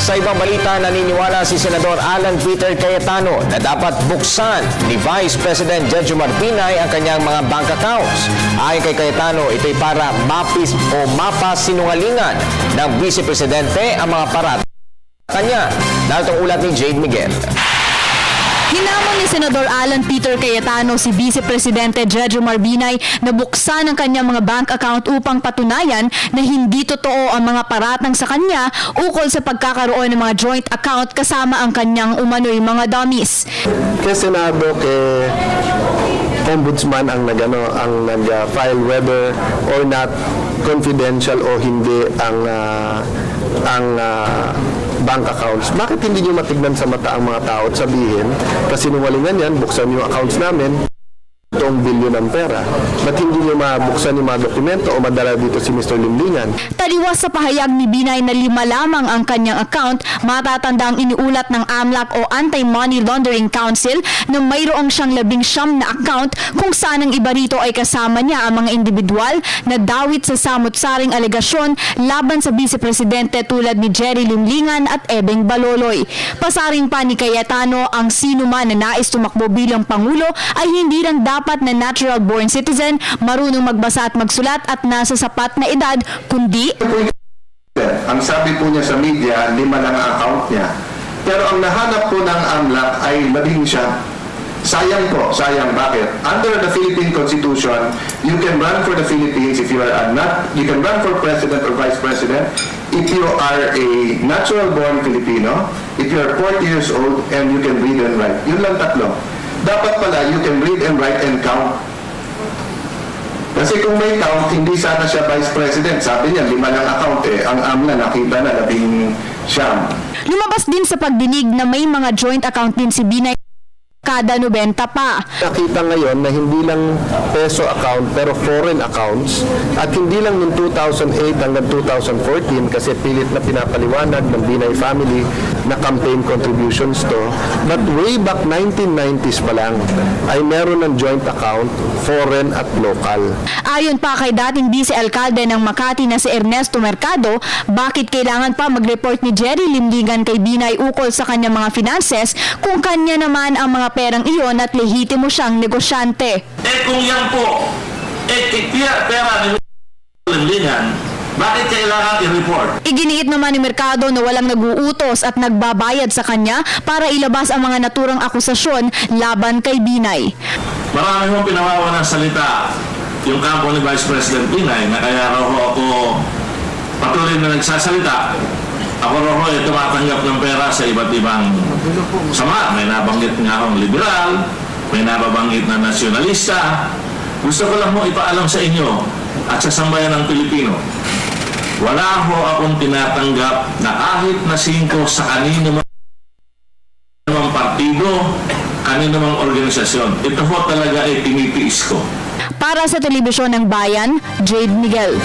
Sa ibang balita, naniniwala si Senador Alan Peter Cayetano na dapat buksan ni Vice President Jejomar Binay ang kanyang mga bank accounts. Ayon kay Cayetano, ito'y para mapasinungalingan ng Vice Presidente ang mga parat kanya. Narito ang ulat ni Jade Miguel. Hinamon ni Senador Alan Peter Cayetano si Vice Presidente Jejomar Binay na buksan ang kanyang mga bank account upang patunayan na hindi totoo ang mga paratang sa kanya ukol sa pagkakaroon ng mga joint account kasama ang kanyang umano'y mga dummies. Kay Senado, kay Ombudsman ang nag-file whether or not confidential o hindi ang bank accounts. Bakit hindi nyo matignan sa mata ang mga tao at sabihin, kasi sinungalingan yan, buksan yung accounts namin, itong bilyon ng pera. Ba't hindi nyo mabuksan yung mga dokumento o madala dito si Mr. Limlingan? Taliwas sa pahayag ni Binay na 5 lamang ang kanyang account, matatandang iniulat ng AMLAC o Anti-Money Laundering Council na mayroong siyang 19 na account kung saan ang iba rito ay kasama niya ang mga individual na dawit sa samut-saring alegasyon laban sa Vice Presidente tulad ni Jerry Limlingan at Ebeng Baloloy. Pasaring pa ni Cayetano, ang sino man na nais tumakbo bilang Pangulo ay hindi lang dapat na natural-born citizen, marunong magbasa at magsulat at nasa sapat na edad, kundi ang sabi po niya sa media, 5 lang ang account niya. Pero ang nahanap po ng AMLAC ay 11. Sayang po, sayang. Bakit? Under the Philippine Constitution, you can run for the Philippines if you are you can run for president or vice president if you are a natural-born Filipino, if you are 40 years old, and you can read and write. Yun lang tatlo. Dapat pala, you can read and write and count. Kasi kung may count, hindi sana siya vice president. Sabi niya, 5 lang account eh. Ang AMLA nakita na 19. Lumabas din sa pagdinig na may mga joint account din si Binay kada 90 pa. Nakita ngayon na hindi lang peso account pero foreign accounts at hindi lang yung 2008 hanggang 2014 kasi pilit na pinapaliwanag ng Binay family na campaign contributions to, but way back 1990s pa lang ay meron ng joint account, foreign at local. Ayon pa kay dating Vice Alcalde ng Makati na si Ernesto Mercado, bakit kailangan pa mag-report ni Jerry Limlingan kay Binay ukol sa kanyang mga finances kung kanya naman ang mga perang iyon at lehitimo siyang negosyante. Kung yan po, pera ni Limlingan, bakit kailangan i-report? Iginiit naman ni Mercado na walang nag-uutos at nagbabayad sa kanya para ilabas ang mga naturang akusasyon laban kay Binay. Marami mong pinawawa ng salita yung kampo ni Vice President Binay na kaya raw ako patuloy na nagsasalita. Ako raw ay tumatanggap ng pera sa iba't ibang sama. May nabanggit nga akong liberal, may nababanggit na nasyonalista. Gusto ko lang mo ipaalam sa inyo at sa sambayan ng Pilipino, wala ho akong tinatanggap na kahit na 5 sa kanino mang partido, kanino mang organisasyon. Ito ho talaga ay tinitiis ko. Para sa Telebisyon ng Bayan, Jade Miguel.